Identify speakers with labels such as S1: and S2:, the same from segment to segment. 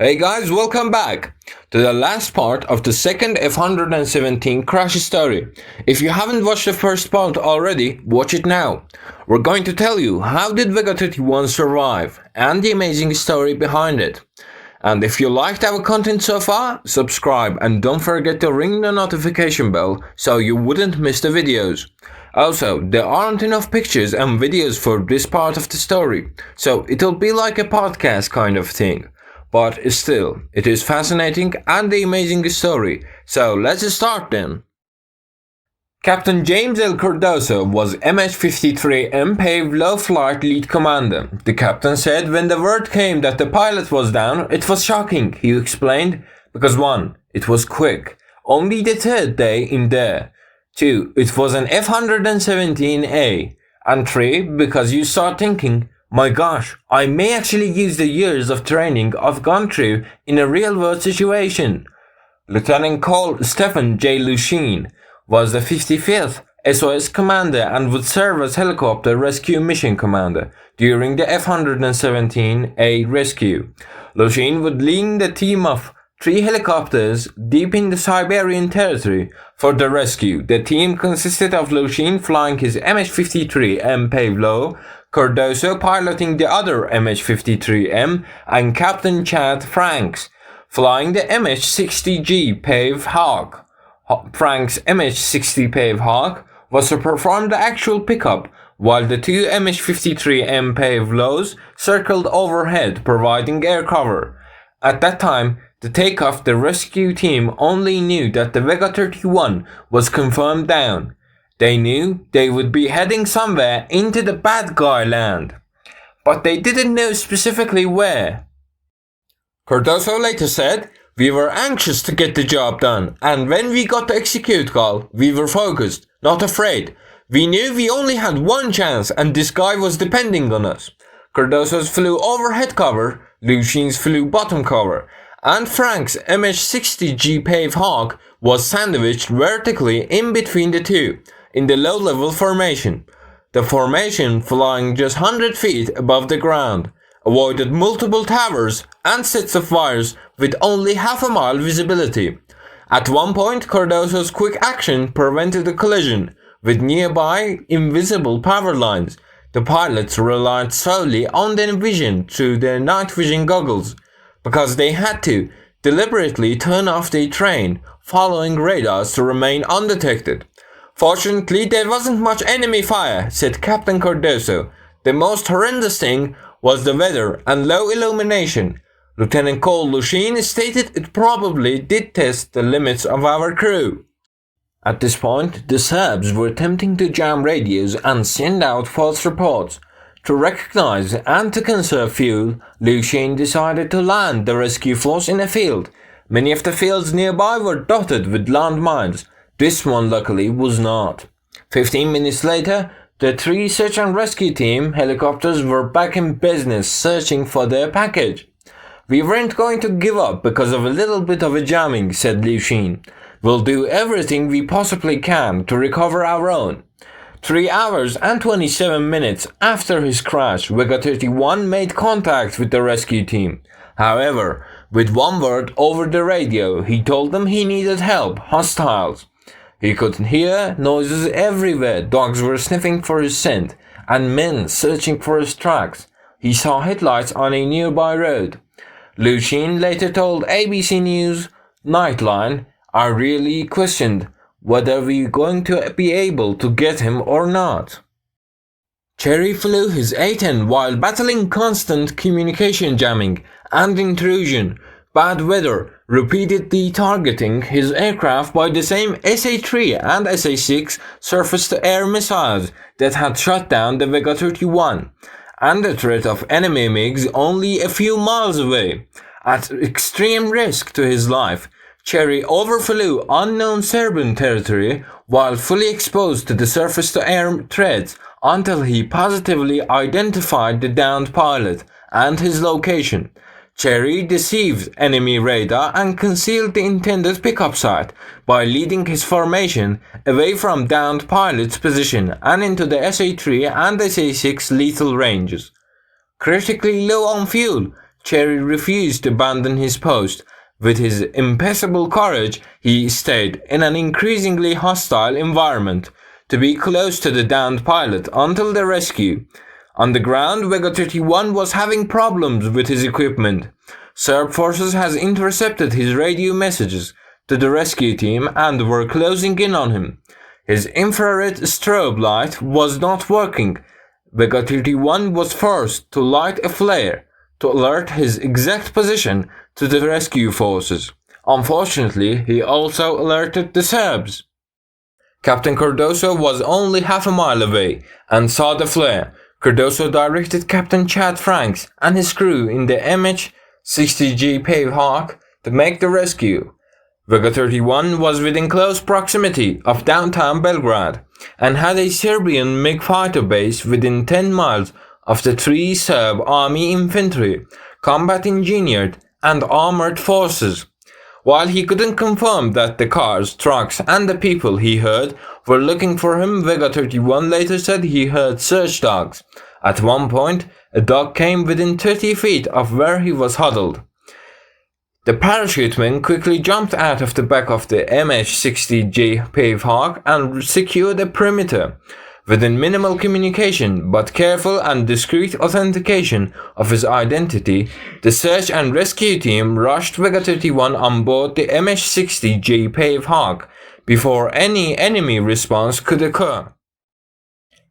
S1: Hey guys, welcome back to the last part of the second F-117 crash story. If you haven't watched the first part already, watch it now. We're going to tell you how did Vega 31 survive and the amazing story behind it. And if you liked our content so far, subscribe and don't forget to ring the notification bell so you wouldn't miss the videos. Also, there aren't enough pictures and videos for this part of the story, so it'll be like a podcast kind of thing. But still, it is fascinating and the amazing story, so let's start then. Captain James L. Cardoso was MH-53M PAVE Low Flight Lead Commander. The captain said when the word came that the pilot was down, it was shocking, he explained, because 1. It was quick, only the third day in there. 2. It was an F-117A. And 3. Because you start thinking, my gosh, I may actually use the years of training I've gone through in a real-world situation. Lieutenant Cole Stephen J. Lucien was the 55th SOS commander and would serve as helicopter rescue mission commander during the F-117A rescue. Lucien would lead the team of 3 helicopters deep in the Siberian territory for the rescue. The team consisted of Lucien flying his MH-53M PAVE Low, Cardoso piloting the other MH-53M, and Captain Chad Franks flying the MH-60G PAVE Hawk. Frank's MH-60 PAVE Hawk was to perform the actual pickup, while the 2 MH-53M PAVE Lows circled overhead, providing air cover. At that time, the rescue team only knew that the Vega 31 was confirmed down. They knew they would be heading somewhere into the bad guy land, but they didn't know specifically where. Cardoso later said, "We were anxious to get the job done, and when we got the execute call, we were focused, not afraid. We knew we only had one chance and this guy was depending on us." Cardoso's flew overhead cover, Lucien's flew bottom cover, and Frank's MH-60G PAVE Hawk was sandwiched vertically in between the two, in the low-level formation. The formation, flying just 100 feet above the ground, avoided multiple towers and sets of wires with only half a mile visibility. At one point, Cardoso's quick action prevented a collision with nearby invisible power lines. The pilots relied solely on their vision through their night vision goggles, because they had to deliberately turn off their train, following radars to remain undetected. "Fortunately, there wasn't much enemy fire," said Captain Cardoso. "The most horrendous thing was the weather and low illumination." Lieutenant Cole Lucien stated it probably did test the limits of our crew. At this point, the Serbs were attempting to jam radios and send out false reports. To recognize and to conserve fuel, Lucien decided to land the rescue force in a field. Many of the fields nearby were dotted with landmines. This one luckily was not. 15 minutes later, the 3 search and rescue team helicopters were back in business searching for their package. "We weren't going to give up because of a little bit of a jamming," said Lucien. "We'll do everything we possibly can to recover our own." 3 hours and 27 minutes after his crash, Vega 31 made contact with the rescue team. However, with one word over the radio, he told them he needed help, hostiles. He could hear noises everywhere, dogs were sniffing for his scent, and men searching for his tracks. He saw headlights on a nearby road. Lucien later told ABC News Nightline, "I really questioned whether we're going to be able to get him or not." Cherry flew his A-10 while battling constant communication jamming and intrusion. Bad weather repeatedly targeting his aircraft by the same SA-3 and SA-6 surface-to-air missiles that had shot down the Vega 31, and the threat of enemy MiGs only a few miles away. At extreme risk to his life, Cherry overflew unknown Serbian territory while fully exposed to the surface-to-air threats until he positively identified the downed pilot and his location. Cherry deceived enemy radar and concealed the intended pickup site by leading his formation away from downed pilot's position and into the SA-3 and SA-6 lethal ranges. Critically low on fuel, Cherry refused to abandon his post. With his impassable courage, he stayed in an increasingly hostile environment to be close to the downed pilot until the rescue. On the ground, Vega 31 was having problems with his equipment. Serb forces has intercepted his radio messages to the rescue team and were closing in on him. His infrared strobe light was not working. Vega 31 was forced to light a flare to alert his exact position to the rescue forces. Unfortunately, he also alerted the Serbs. Captain Cardoso was only half a mile away and saw the flare. Cardoso directed Captain Chad Franks and his crew in the MH-60G Pave Hawk to make the rescue. Vega 31 was within close proximity of downtown Belgrade and had a Serbian MiG fighter base within 10 miles of the three Serb army infantry, combat engineered and armored forces. While he couldn't confirm that the cars, trucks and the people he heard were looking for him, Vega 31 later said he heard search dogs. At one point, a dog came within 30 feet of where he was huddled. The parachuteman quickly jumped out of the back of the MH-60G Pave Hawk and secured a perimeter. Within minimal communication but careful and discreet authentication of his identity, the search and rescue team rushed Vega 31 on board the MH-60G Pave Hawk before any enemy response could occur.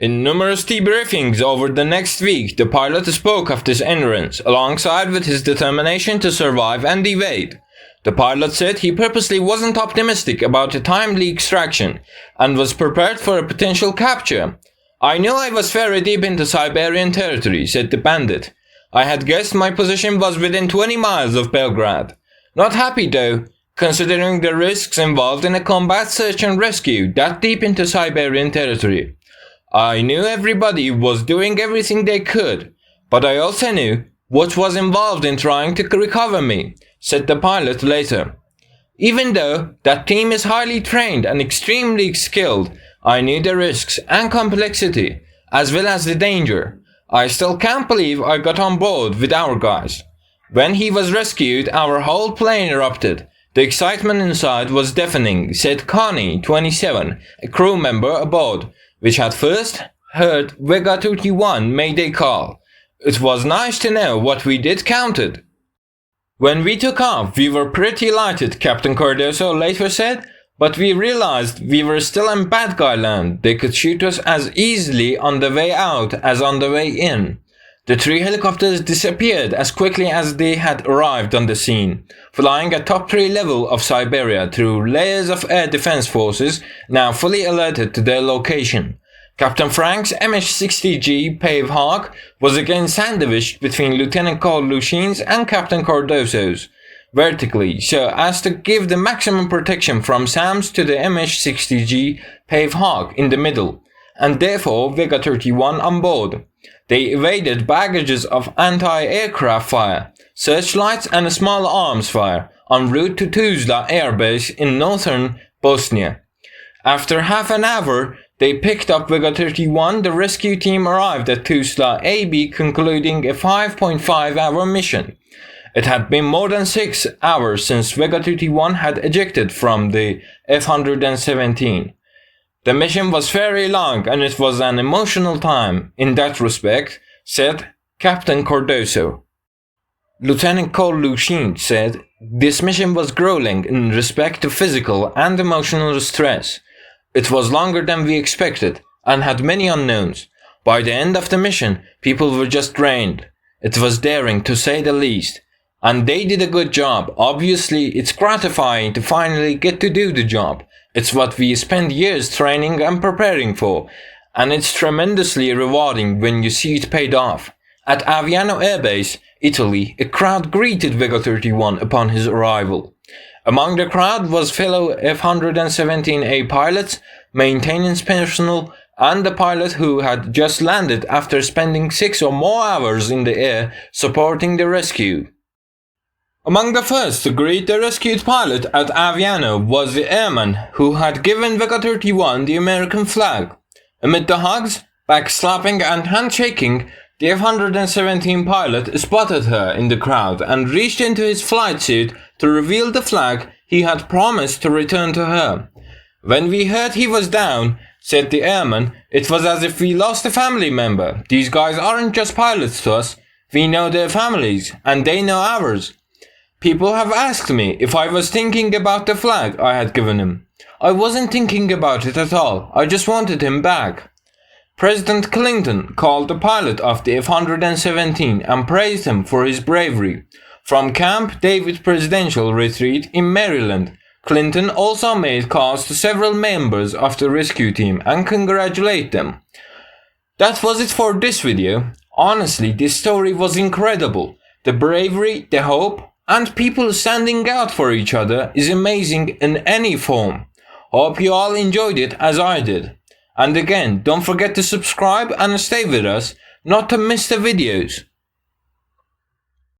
S1: In numerous debriefings over the next week, the pilot spoke of this endurance, alongside with his determination to survive and evade. The pilot said he purposely wasn't optimistic about a timely extraction, and was prepared for a potential capture. "I knew I was very deep into Siberian territory," said the bandit. "I had guessed my position was within 20 miles of Belgrade. Not happy though, considering the risks involved in a combat search and rescue that deep into Siberian territory. I knew everybody was doing everything they could, but I also knew what was involved in trying to recover me," said the pilot later. "Even though that team is highly trained and extremely skilled, I knew the risks and complexity, as well as the danger. I still can't believe I got on board with our guys. When he was rescued, our whole plane erupted. The excitement inside was deafening," said Connie, 27, a crew member aboard, which had first heard Vega 31 Mayday call. "It was nice to know what we did counted." "When we took off, we were pretty lighted," Captain Cardoso later said, "but we realized we were still in bad guy land. They could shoot us as easily on the way out as on the way in." The three helicopters disappeared as quickly as they had arrived on the scene, flying at top 3 level of Siberia through layers of air defense forces now fully alerted to their location. Captain Frank's MH-60G Pave Hawk was again sandwiched between Lieutenant Cole Lushin's and Captain Cardoso's, vertically, so as to give the maximum protection from SAMs to the MH-60G Pave Hawk in the middle, and therefore Vega 31 on board. They evaded baggages of anti-aircraft fire, searchlights and a small arms fire en route to Tuzla Air Base in northern Bosnia. After half an hour, they picked up Vega 31. The rescue team arrived at Tuzla AB, concluding a 5.5-hour mission. It had been more than 6 hours since Vega 31 had ejected from the F-117. The mission was very long and it was an emotional time in that respect, said Captain Cardoso. Lieutenant Cole Lushin said, "This mission was grueling in respect to physical and emotional stress. It was longer than we expected and had many unknowns. By the end of the mission, people were just drained. It was daring to say the least. And they did a good job. Obviously, it's gratifying to finally get to do the job. It's what we spent years training and preparing for, and it's tremendously rewarding when you see it paid off." At Aviano Air Base, Italy, a crowd greeted Vega 31 upon his arrival. Among the crowd was fellow F-117A pilots, maintenance personnel, and the pilot who had just landed after spending 6 or more hours in the air supporting the rescue. Among the first to greet the rescued pilot at Aviano was the airman who had given Vega 31 the American flag. Amid the hugs, backslapping and handshaking, The F-117 pilot spotted her in the crowd and reached into his flight suit to reveal the flag he had promised to return to her. "When we heard he was down," said the airman, "it was as if we lost a family member. These guys aren't just pilots to us. We know their families, and they know ours." People have asked me if I was thinking about the flag I had given him. I wasn't thinking about it at all. I just wanted him back. President Clinton called the pilot of the F-117 and praised him for his bravery. From Camp David Presidential Retreat in Maryland, Clinton also made calls to several members of the rescue team and congratulated them. That was it for this video. Honestly, this story was incredible. The bravery, the hope, and people standing out for each other is amazing in any form. Hope you all enjoyed it as I did. And again, don't forget to subscribe and stay with us not to miss the videos.